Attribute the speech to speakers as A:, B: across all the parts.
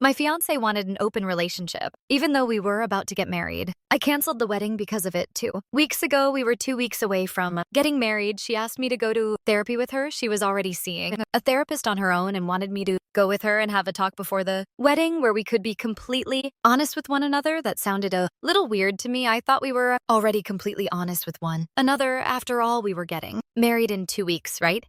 A: My fiance wanted an open relationship, even though we were about to get married. I canceled the wedding because of it, too. Weeks ago, we were 2 weeks away from getting married. She asked me to go to therapy with her. She was already seeing a therapist on her own and wanted me to go with her and have a talk before the wedding where we could be completely honest with one another. That sounded a little weird to me. I thought we were already completely honest with one another. After all, we were getting married in 2 weeks, right?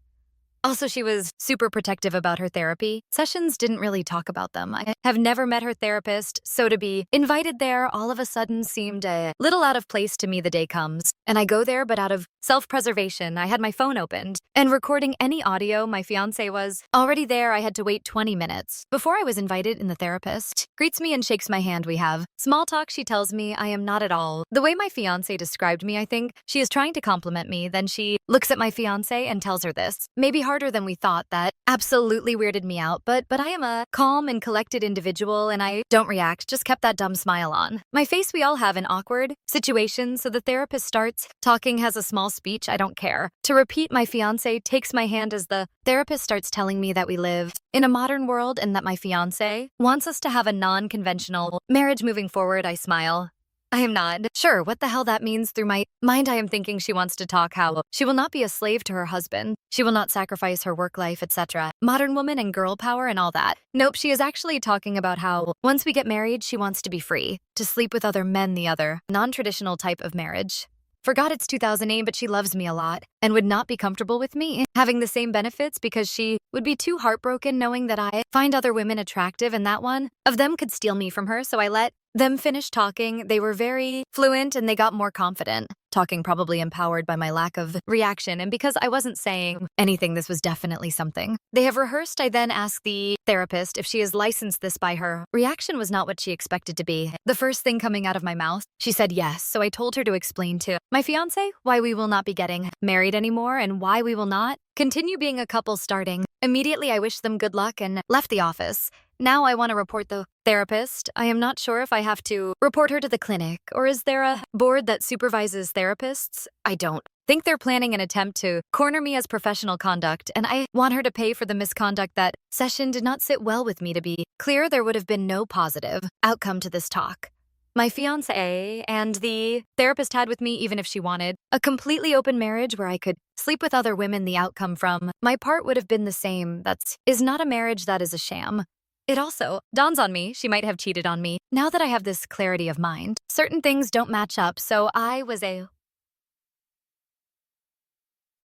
A: Also, she was super protective about her therapy. Sessions didn't really talk about them. I have never met her therapist, so to be invited there all of a sudden seemed a little out of place to me. The day comes, and I go there, but out of self-preservation, I had my phone opened and recording any audio. My fiance was already there. I had to wait 20 minutes before I was invited, and the therapist greets me and shakes my hand. We have small talk. She tells me I am not at all the way my fiance described me. I think she is trying to compliment me. Then she looks at my fiance and tells her this. Maybe harder than we thought. That absolutely weirded me out, but I am a calm and collected individual, and I don't react, just kept that dumb smile on my face. We all have an awkward situation, so the therapist starts talking, has a small speech. I don't care to repeat. My fiance takes my hand as the therapist starts telling me that we live in a modern world and that my fiance wants us to have a non-conventional marriage moving forward. I smile. I am not sure what the hell that means. Through my mind, I am thinking she wants to talk how she will not be a slave to her husband. She will not sacrifice her work life, etc. Modern woman and girl power and all that. Nope, she is actually talking about how once we get married, she wants to be free to sleep with other men, the other non-traditional type of marriage. Forgot it's 2008, but she loves me a lot and would not be comfortable with me having the same benefits because she would be too heartbroken knowing that I find other women attractive and that one of them could steal me from her. So I let them finish talking. They were very fluent and they got more confident. Talking, probably empowered by my lack of reaction, and because I wasn't saying anything, this was definitely something they have rehearsed. I then asked the therapist if she has licensed this by her. Reaction was not what she expected to be. The first thing coming out of my mouth, she said yes, so I told her to explain to my fiance why we will not be getting married anymore and why we will not continue being a couple starting immediately. I wished them good luck and left the office. Now I want to report the therapist. I am not sure if I have to report her to the clinic, or is there a board that supervises therapists? I don't think they're planning an attempt to corner me as professional conduct, and I want her to pay for the misconduct. That session did not sit well with me. To be clear, there would have been no positive outcome to this talk my fiancé and the therapist had with me, even if she wanted a completely open marriage where I could sleep with other women. The outcome from my part would have been the same. That is not a marriage, that is a sham. It also dawns on me she might have cheated on me. Now that I have this clarity of mind, certain things don't match up, so I was a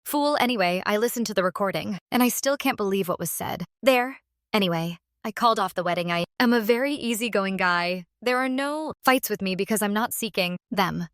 A: fool. Anyway, I listened to the recording, and I still can't believe what was said there. Anyway, I called off the wedding. I am a very easygoing guy. There are no fights with me because I'm not seeking them.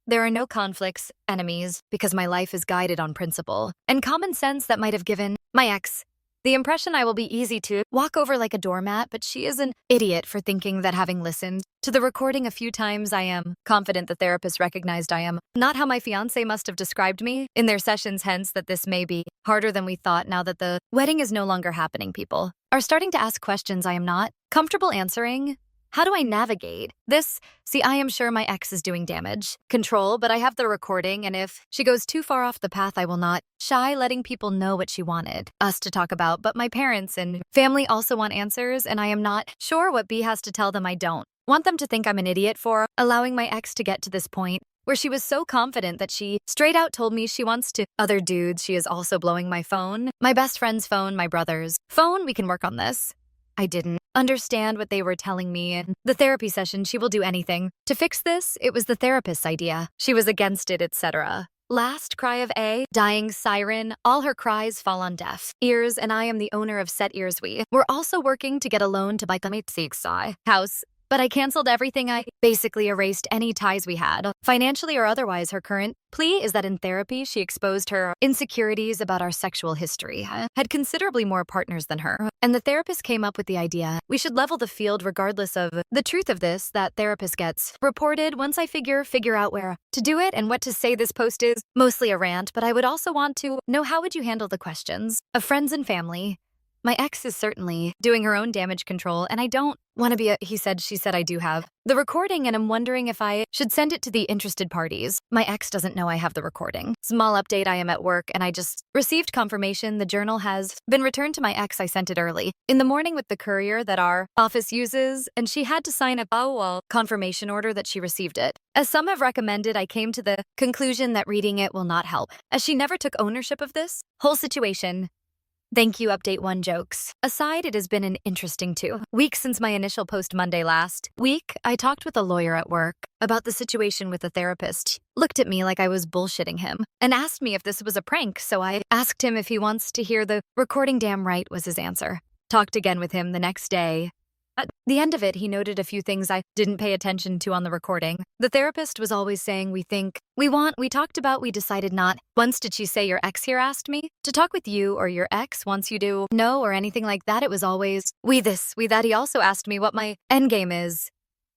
A: There are no conflicts, enemies, because my life is guided on principle and common sense that might have given my ex the impression I will be easy to walk over like a doormat, but she is an idiot for thinking that. Having listened to the recording a few times, I am confident the therapist recognized I am not how my fiancé must have described me in their sessions, hence that this may be harder than we thought. Now that the wedding is no longer happening, people are starting to ask questions I am not comfortable answering. How do I navigate this? See, I am sure my ex is doing damage control, but I have the recording, and if she goes too far off the path, I will not shy letting people know what she wanted us to talk about. But my parents and family also want answers, and I am not sure what B has to tell them. I don't want them to think I'm an idiot for allowing my ex to get to this point where she was so confident that she straight out told me she wants to other dudes. She is also blowing my phone, my best friend's phone, my brother's phone. We can work on this. I didn't understand what they were telling me in the therapy session. She will do anything to fix this. It was the therapist's idea. She was against it, etc. Last cry of a dying siren. All her cries fall on deaf ears, and I am the owner of Set Ears. We were also working to get a loan to buy a house, but I canceled everything. I basically erased any ties we had, financially or otherwise. Her current plea is that in therapy, she exposed her insecurities about our sexual history, had considerably more partners than her, and the therapist came up with the idea we should level the field regardless of the truth of this. That therapist gets reported once I figure out where to do it and what to say. This post is mostly a rant, but I would also want to know how would you handle the questions of friends and family. My ex is certainly doing her own damage control, and I don't want to be a he said, she said I do have the recording, and I'm wondering if I should send it to the interested parties. My ex doesn't know I have the recording. Small update, I am at work, and I just received confirmation the journal has been returned to my ex. I sent it early in the morning with the courier that our office uses, and she had to sign a confirmation order that she received it. As some have recommended, I came to the conclusion that reading it will not help, as she never took ownership of this whole situation. Thank you, Update 1 jokes. Aside, it has been an interesting 2 weeks since my initial post Monday last week. I talked with a lawyer at work about the situation with the therapist. Looked at me like I was bullshitting him and asked me if this was a prank, so I asked him if he wants to hear the recording. Damn right was his answer. Talked again with him the next day. At the end of it, he noted a few things I didn't pay attention to on the recording. The therapist was always saying, we think, we want, we talked about, we decided not. Once did she say your ex here asked me to talk with you or your ex once you do no or anything like that. It was always, we this, we that. He also asked me what my endgame is.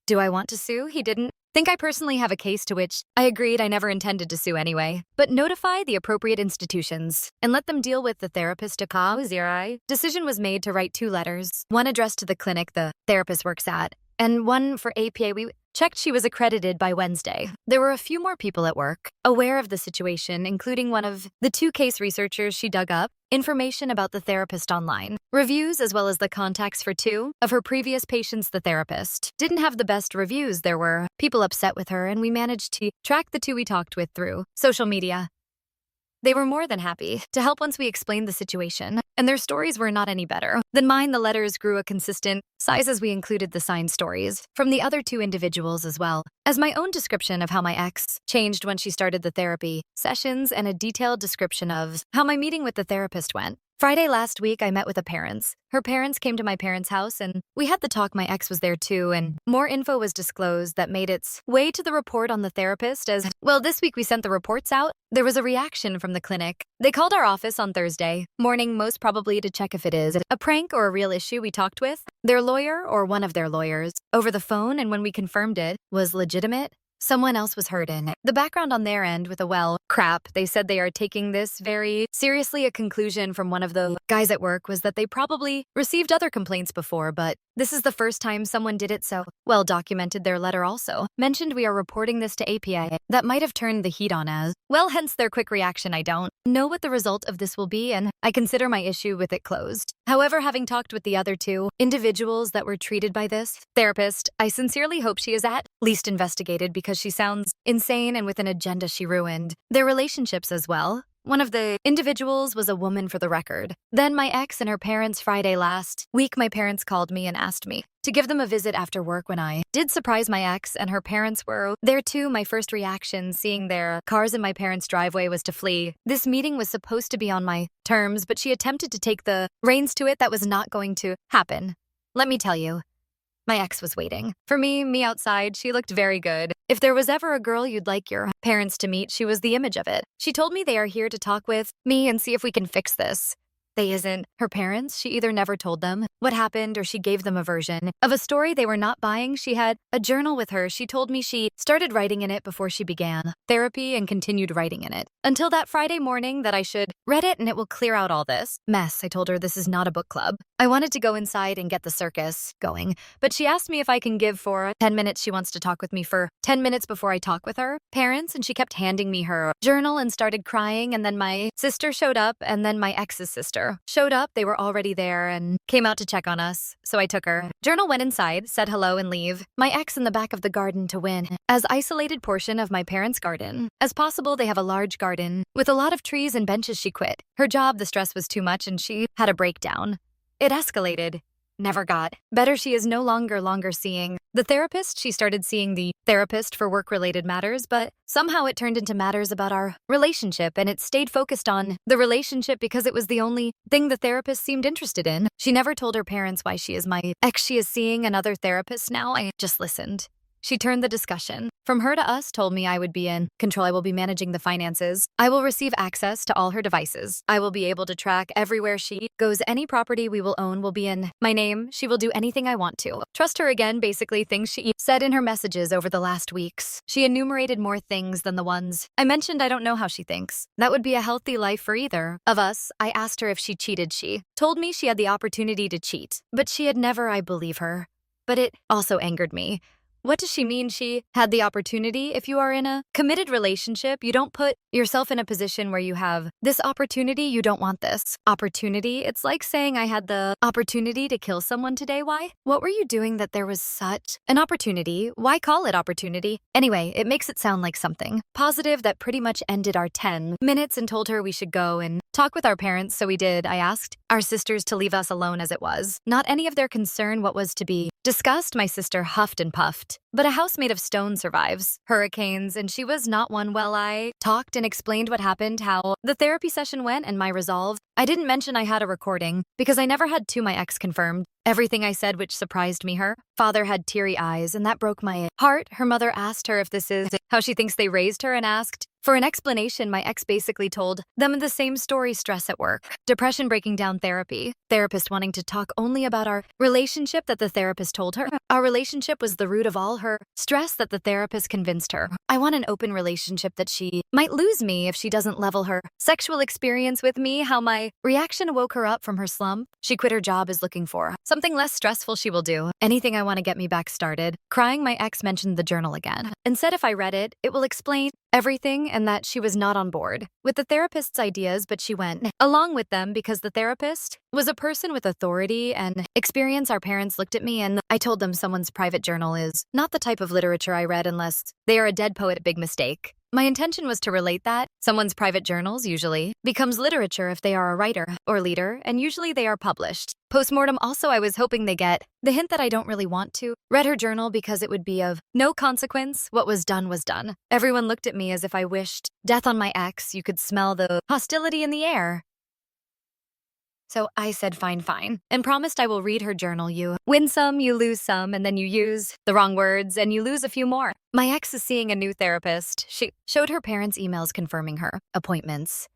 A: Do I want to sue? He didn't think I personally have a case, to which I agreed I never intended to sue anyway. But notify the appropriate institutions and let them deal with the therapist. Decision was made to write 2 letters, one addressed to the clinic the therapist works at, and one for APA. We checked she was accredited by Wednesday. There were a few more people at work aware of the situation, including one of the 2 case researchers. She dug up information about the therapist online, reviews, as well as the contacts for 2 of her previous patients. The therapist didn't have the best reviews. There were people upset with her, and we managed to track the 2 we talked with through social media. They were more than happy to help once we explained the situation, and their stories were not any better than mine. The letters grew a consistent size as we included the signed stories from the other 2 individuals, as well as my own description of how my ex changed when she started the therapy sessions, and a detailed description of how my meeting with the therapist went. Friday last week, I met with the parents. Her parents came to my parents' house, and we had the talk. My ex was there too, and more info was disclosed that made its way to the report on the therapist. As well, this week we sent the reports out. There was a reaction from the clinic. They called our office on Thursday morning, most probably to check if it is a prank or a real issue. We talked with their lawyer or one of their lawyers over the phone, and when we confirmed it was legitimate, someone else was hurt in the background on their end with crap. They said they are taking this very seriously. A conclusion from one of the guys at work was that they probably received other complaints before, but this is the first time someone did it so well documented. Their letter also mentioned we are reporting this to APA. That might have turned the heat on as well, hence their quick reaction. I don't know what the result of this will be, and I consider my issue with it closed. However, having talked with the other 2 individuals that were treated by this therapist, I sincerely hope she is at least investigated, because she sounds insane and with an agenda. She ruined their relationships as well. One of the individuals was a woman, for the record. Then my ex and her parents. Friday last week, my parents called me and asked me to give them a visit after work. When I did surprise, my ex and her parents were there too. My first reaction, seeing their cars in my parents' driveway, was to flee. This meeting was supposed to be on my terms, but she attempted to take the reins to it. That was not going to happen. Let me tell you, my ex was waiting for me outside. She looked very good. If there was ever a girl you'd like your parents to meet, she was the image of it. She told me they are here to talk with me and see if we can fix this. They isn't her parents. She either never told them what happened, or she gave them a version of a story they were not buying. She had a journal with her. She told me she started writing in it before she began therapy and continued writing in it until that Friday morning, that I should read it and it will clear out all this mess. I told her this is not a book club. I wanted to go inside and get the circus going, but she asked me if I can give for 10 minutes. She wants to talk with me for 10 minutes before I talk with her parents, and she kept handing me her journal and started crying. And then my sister showed up, and then my ex's sister showed up. They were already there and came out to check on us, so I took her journal, went inside, said hello, and leave my ex in the back of the garden to win as isolated portion of my parents' garden as possible. They have a large garden with a lot of trees and benches. She quit her job. The stress was too much, and she had a breakdown. It escalated. Never got better. She is no longer seeing the therapist. She started seeing the therapist for work-related matters, but somehow it turned into matters about our relationship, and it stayed focused on the relationship because it was the only thing the therapist seemed interested in. She never told her parents why she is my ex. She is seeing another therapist now. I just listened. She turned the discussion from her to us, told me I would be in control. I will be managing the finances. I will receive access to all her devices. I will be able to track everywhere she goes. Any property we will own will be in my name. She will do anything I want to. Trust her again, basically things she said in her messages over the last weeks. She enumerated more things than the ones I mentioned. I don't know how she thinks that would be a healthy life for either of us. I asked her if she cheated. She told me she had the opportunity to cheat, but she had never. I believe her. But it also angered me. What does she mean she had the opportunity? If you are in a committed relationship, you don't put yourself in a position where you have this opportunity. You don't want this opportunity. It's like saying I had the opportunity to kill someone today. Why? What were you doing that there was such an opportunity? Why call it opportunity? Anyway, it makes it sound like something positive that pretty much ended our 10 minutes and told her we should go and talk with our parents. So we did. I asked our sisters to leave us alone as it was. Not any of their concern what was to be discussed. My sister huffed and puffed. But a house made of stone survives hurricanes, and she was not one. Well, I talked and explained what happened, how the therapy session went, and my resolve. I didn't mention I had a recording because I never had to. My ex confirmed everything I said, which surprised me. Her father had teary eyes, and that broke my heart. Her mother asked her if this is how she thinks they raised her and asked for an explanation. My ex basically told them the same story: stress at work, depression, breaking down, therapy, therapist wanting to talk only about our relationship that the therapist told her. Our relationship was the root of all her stress that the therapist convinced her. I want an open relationship that she might lose me if she doesn't level her sexual experience with me. How my reaction woke her up from her slump. She quit her job, is looking for something less stressful. She will do anything I want to get me back started. Crying, my ex mentioned the journal again and said if I read it, it will explain everything, and that she was not on board with the therapist's ideas, but she went along with them because the therapist was a person with authority and experience. Our parents looked at me and I told them someone's private journal is not the type of literature I read unless they are a dead poet. Big mistake. My intention was to relate that someone's private journals usually becomes literature if they are a writer or leader, and usually they are published postmortem. Also, I was hoping they get the hint that I don't really want to read her journal because it would be of no consequence. What was done was done. Everyone looked at me as if I wished death on my ex. You could smell the hostility in the air. So I said, fine, and promised I will read her journal. You win some, you lose some, and then you use the wrong words and you lose a few more. My ex is seeing a new therapist. She showed her parents emails confirming her appointments.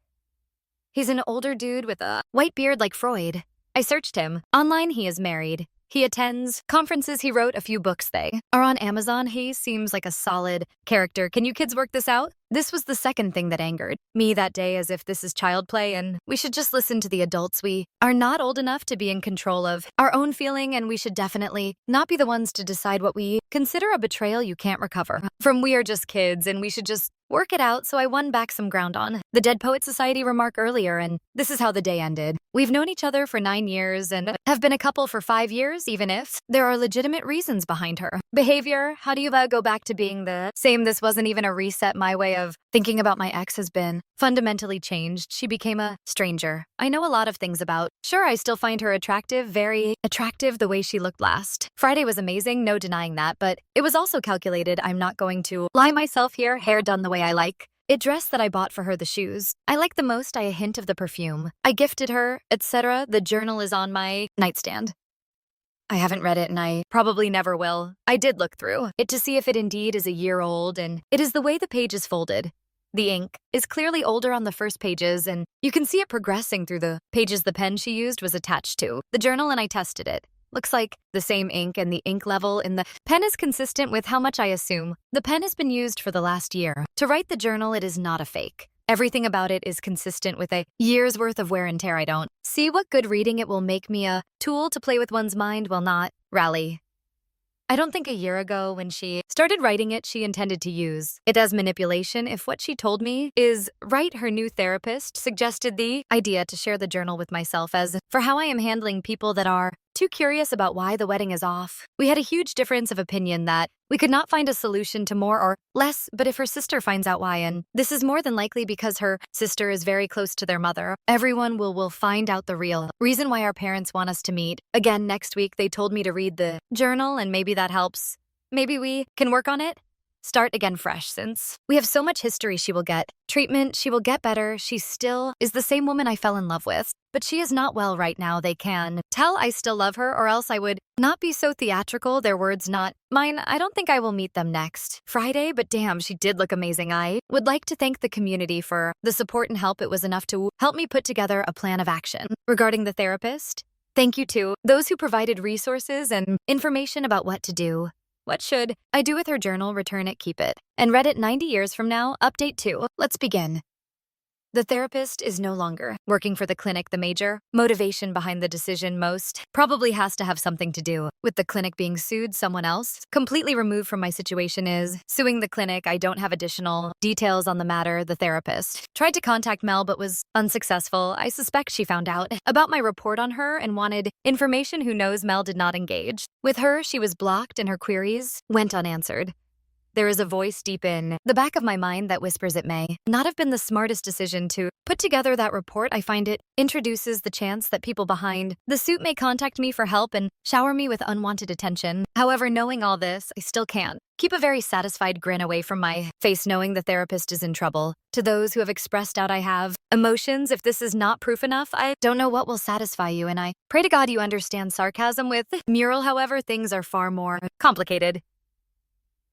A: He's an older dude with a white beard like Freud. I searched him. Online, he is married. He attends conferences. He wrote a few books. They are on Amazon. He seems like a solid character. Can you kids work this out? This was the second thing that angered me that day, as if this is child play and we should just listen to the adults. We are not old enough to be in control of our own feeling, and we should definitely not be the ones to decide what we consider a betrayal you can't recover from. We are just kids and we should just work it out. So I won back some ground on the Dead Poet Society remark earlier, and this is how the day ended. We've known each other for 9 years and have been a couple for 5 years, even if there are legitimate reasons behind her behavior. How do you go back to being the same? This wasn't even a reset. My way of thinking about my ex has been fundamentally changed. She became a stranger I know a lot of things about. Sure, I still find her attractive, very attractive. The way she looked last Friday was amazing, no denying that, but it was also calculated. I'm not going to lie myself here. Hair done the way I like it, dress that I bought for her, the shoes I like the most, a hint of the perfume I gifted her, etc. The journal is on my nightstand. I haven't read it and I probably never will. I did look through it to see if it indeed is a year old, and it is the way the page is folded. The ink is clearly older on the first pages, and you can see it progressing through the pages. The pen she used was attached to the journal, and I tested it. Looks like the same ink, and the ink level in the pen is consistent with how much I assume the pen has been used for the last year. To write the journal, it is not a fake. Everything about it is consistent with a year's worth of wear and tear. I don't see what good reading it will make me a tool to play with one's mind while not rally. I don't think a year ago when she started writing it, she intended to use it as manipulation. If what she told me is right, her new therapist suggested the idea to share the journal with myself as for how I am handling people that are too curious about why the wedding is off. We had a huge difference of opinion that we could not find a solution to more or less, but if her sister finds out why, and this is more than likely because her sister is very close to their mother, everyone will find out the real reason why our parents want us to meet again next week. They told me to read the journal, and maybe that helps. Maybe we can work on it. Start again fresh. Since we have so much history, she will get treatment. She will get better. She still is the same woman I fell in love with. but she is not well right now. They can tell I still love her, or else I would not be so theatrical. Their words, not mine. I don't think I will meet them next Friday, but damn, she did look amazing. I would like to thank the community for the support and help. It was enough to help me put together a plan of action. Regarding the therapist, thank you to those who provided resources and information about what to do. What should I do with her journal? Return it, keep it. And read it 90 years from now. Update 2. Let's begin. The therapist is no longer working for the clinic. The major motivation behind the decision most probably has to have something to do with the clinic being sued. Someone else completely removed from my situation is suing the clinic. I don't have additional details on the matter. The therapist tried to contact Mel but was unsuccessful. I suspect she found out about my report on her and wanted information. Who knows? Mel did not engage with her. She was blocked and her queries went unanswered. There is a voice deep in the back of my mind that whispers it may not have been the smartest decision to put together that report. I find it introduces the chance that people behind the suit may contact me for help and shower me with unwanted attention. However, knowing all this, I still can't keep a very satisfied grin away from my face knowing the therapist is in trouble. To those who have expressed out I have emotions, if this is not proof enough, I don't know what will satisfy you, and I pray to God you understand sarcasm with Mural. However, things are far more complicated.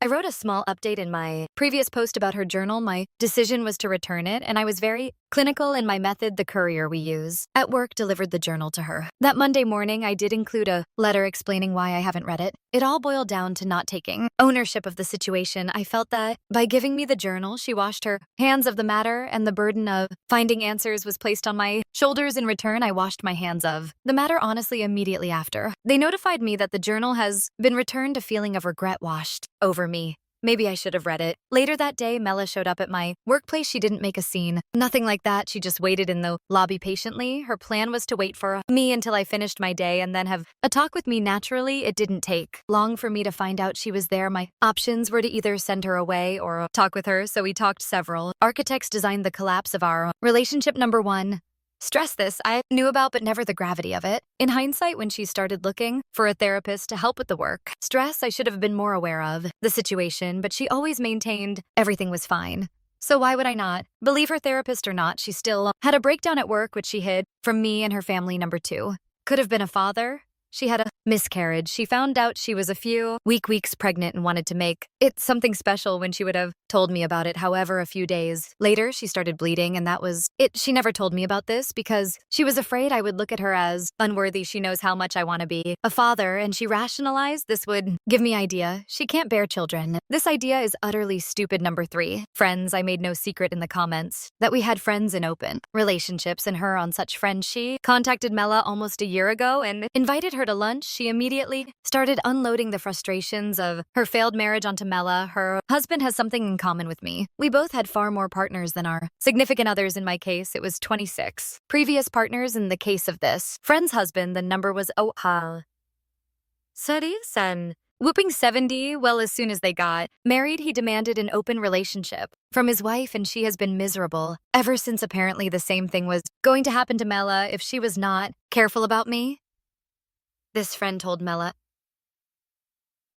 A: I wrote a small update in my previous post about her journal. My decision was to return it, and I was very clinical in my method. The courier we use at work delivered the journal to her. That Monday morning, I did include a letter explaining why I haven't read it. It all boiled down to not taking ownership of the situation. I felt that by giving me the journal, she washed her hands of the matter, and the burden of finding answers was placed on my shoulders. In return, I washed my hands of the matter honestly immediately after. They notified me that the journal has been returned. A feeling of regret washed over me. Maybe I should have read it. Later that day, Mela showed up at my workplace. She didn't make a scene. Nothing like that. She just waited in the lobby patiently. Her plan was to wait for me until I finished my day and then have a talk with me. Naturally, it didn't take long for me to find out she was there. My options were to either send her away or talk with her, so we talked several. Architects designed the collapse of our relationship. Number 1. Stress this I knew about, but never the gravity of it. In hindsight, when she started looking for a therapist to help with the work, stress, I should have been more aware of the situation, but she always maintained everything was fine. So why would I not believe her therapist or not? She still had a breakdown at work, which she hid from me and her family. Number 2. Could have been a father. She had a miscarriage. She found out she was a few weeks pregnant and wanted to make it something special when she would have told me about it. However, a few days later, she started bleeding, and that was it. She never told me about this because she was afraid I would look at her as unworthy. She knows how much I want to be a father, and she rationalized this would give me idea. She can't bear children. This idea is utterly stupid. Number 3. Friends. I made no secret in the comments that we had friends in open relationships, and her on such friends. She contacted Mela almost a year ago and invited her to lunch. She immediately started unloading the frustrations of her failed marriage onto Mela. Her husband has something in common with me. We both had far more partners than our significant others. In my case, it was 26 previous partners. In the case of this friend's husband, the number was Sarisan. Whooping 70. Well, as soon as they got married, he demanded an open relationship from his wife, and she has been miserable ever since. Apparently, the same thing was going to happen to Mela if she was not careful about me. This friend told Mela,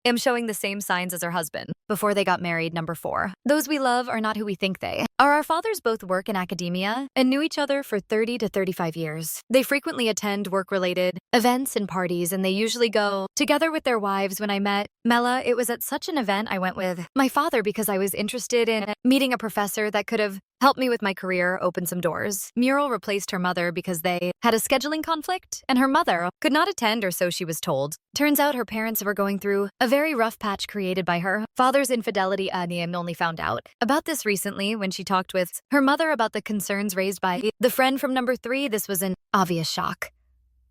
A: am showing the same signs as her husband before they got married. Number 4. Those we love are not who we think they are. Our fathers both work in academia and knew each other for 30 to 35 years. They frequently attend work-related events and parties, and they usually go together with their wives. When I met Mela, it was at such an event I went with my father because I was interested in meeting a professor that could have helped me with my career, open some doors. Mural replaced her mother because they had a scheduling conflict, and her mother could not attend, or so she was told. Turns out her parents were going through a very rough patch created by her father's infidelity. Aniam only found out about this recently when she talked with her mother about the concerns raised by the friend from number 3. This was an obvious shock.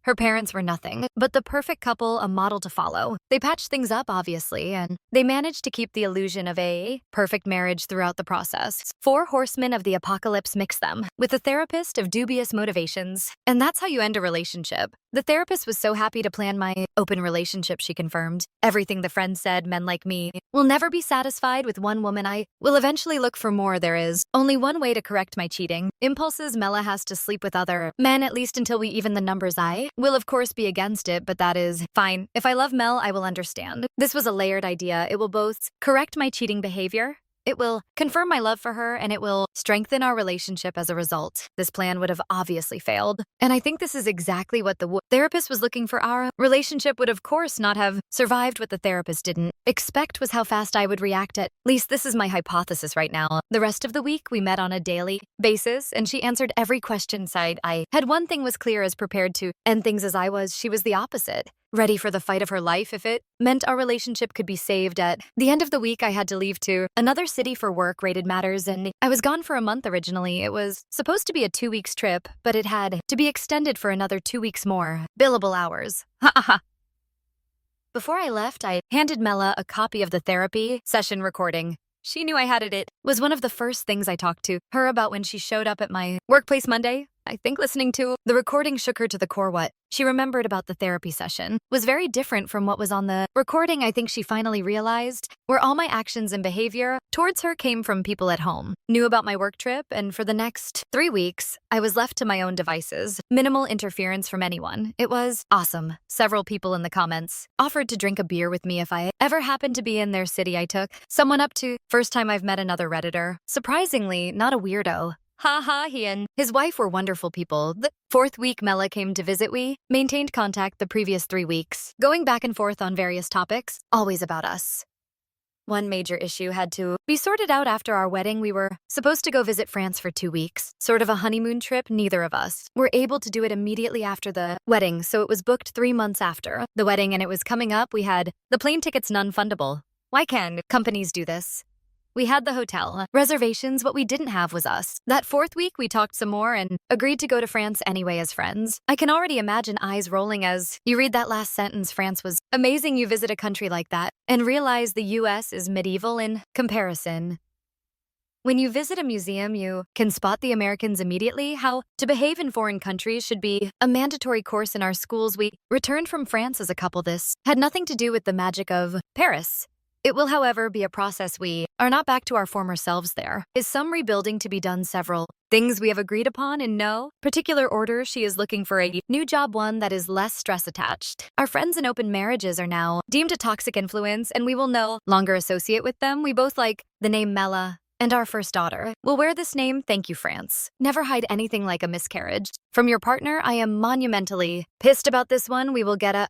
A: Her parents were nothing but the perfect couple, a model to follow. They patched things up, obviously, and they managed to keep the illusion of a perfect marriage throughout the process. 4 horsemen of the apocalypse mix them with a therapist of dubious motivations. And that's how you end a relationship. The therapist was so happy to plan my open relationship, she confirmed. Everything the friend said, men like me will never be satisfied with one woman. I will eventually look for more. There is only one way to correct my cheating impulses. Mela has to sleep with other men, at least until we even the numbers. I will of course be against it, but that is fine. If I love Mel, I will understand. This was a layered idea. It will both correct my cheating behavior. It will confirm my love for her and it will strengthen our relationship as a result. This plan would have obviously failed. And I think this is exactly what the therapist was looking for. Our relationship would, of course, not have survived. What the therapist didn't expect was how fast I would react. At least this is my hypothesis right now. The rest of the week, we met on a daily basis and she answered every question side. I had one thing was clear, as prepared to end things as I was. She was the opposite. Ready for the fight of her life if it meant our relationship could be saved. At the end of the week, I had to leave to another city for work-related matters, and I was gone for a month originally. It was supposed to be a 2-week trip, but it had to be extended for another 2 weeks more. Billable hours. Ha ha ha. Before I left, I handed Mela a copy of the therapy session recording. She knew I had it. It was one of the first things I talked to her about when she showed up at my workplace Monday. I think listening to the recording shook her to the core. What she remembered about the therapy session was very different from what was on the recording. I think she finally realized where all my actions and behavior towards her came from people at home, knew about my work trip, and for the next 3 weeks, I was left to my own devices. Minimal interference from anyone. It was awesome. Several people in the comments offered to drink a beer with me if I ever happened to be in their city. I took someone up to first time I've met another Redditor. Surprisingly, not a weirdo. Haha, he and his wife were wonderful people. The 4th week, Mela came to visit. We maintained contact the previous 3 weeks, going back and forth on various topics, always about us. One major issue had to be sorted out after our wedding. We were supposed to go visit France for 2 weeks, sort of a honeymoon trip. Neither of us were able to do it immediately after the wedding, so it was booked 3 months after the wedding, and it was coming up. We had the plane tickets non-fundable. Why can't companies do this? We had the hotel reservations. What we didn't have was us. That 4th week, we talked some more and agreed to go to France anyway as friends. I can already imagine eyes rolling as you read that last sentence. France was amazing. You visit a country like that and realize the US is medieval in comparison. When you visit a museum, you can spot the Americans immediately. How to behave in foreign countries should be a mandatory course in our schools. We returned from France as a couple. This had nothing to do with the magic of Paris. It will, however, be a process. We are not back to our former selves. There is some rebuilding to be done. Several things we have agreed upon in no particular order. She is looking for a new job, one that is less stress attached. Our friends in open marriages are now deemed a toxic influence, and we will no longer associate with them. We both like the name Mela, and our first daughter will wear this name. Thank you, France. Never hide anything like a miscarriage from your partner. I am monumentally pissed about this one. We will get a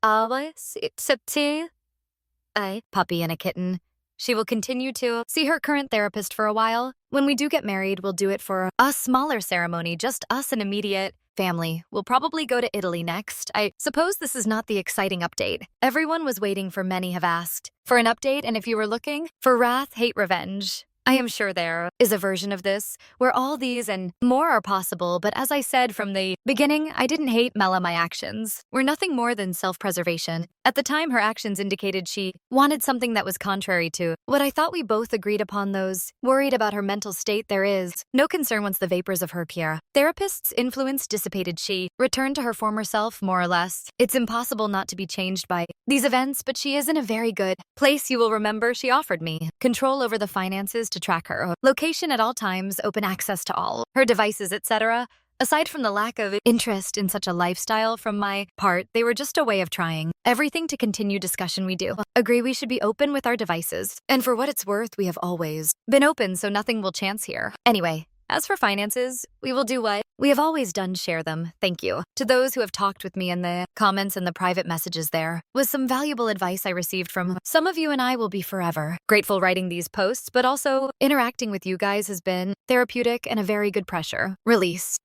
A: puppy and a kitten. She will continue to see her current therapist for a while. When we do get married, we'll do it for a smaller ceremony, just us and immediate family. We'll probably go to Italy next. I suppose this is not the exciting update everyone was waiting for. Many have asked for an update, and if you were looking for wrath, hate, revenge, I am sure there is a version of this where all these and more are possible, but as I said from the beginning, I didn't hate Mela. My actions were nothing more than self-preservation. At the time, her actions indicated she wanted something that was contrary to what I thought we both agreed upon. Those worried about her mental state, there is no concern once the vapors of her peer therapist's influence dissipated. She returned to her former self, more or less. It's impossible not to be changed by these events, but she is in a very good place. You will remember she offered me control over the finances to track her location at all times, open access to all her devices, etc. Aside from the lack of interest in such a lifestyle from my part, they were just a way of trying everything to continue discussion. We do agree we should be open with our devices, and for what it's worth, we have always been open, so nothing will chance here. Anyway, as for finances, we will do what we have always done, share them. Thank you to those who have talked with me in the comments and the private messages. There was some valuable advice I received from some of you, and I will be forever grateful writing these posts, but also interacting with you guys has been therapeutic and a very good pressure release.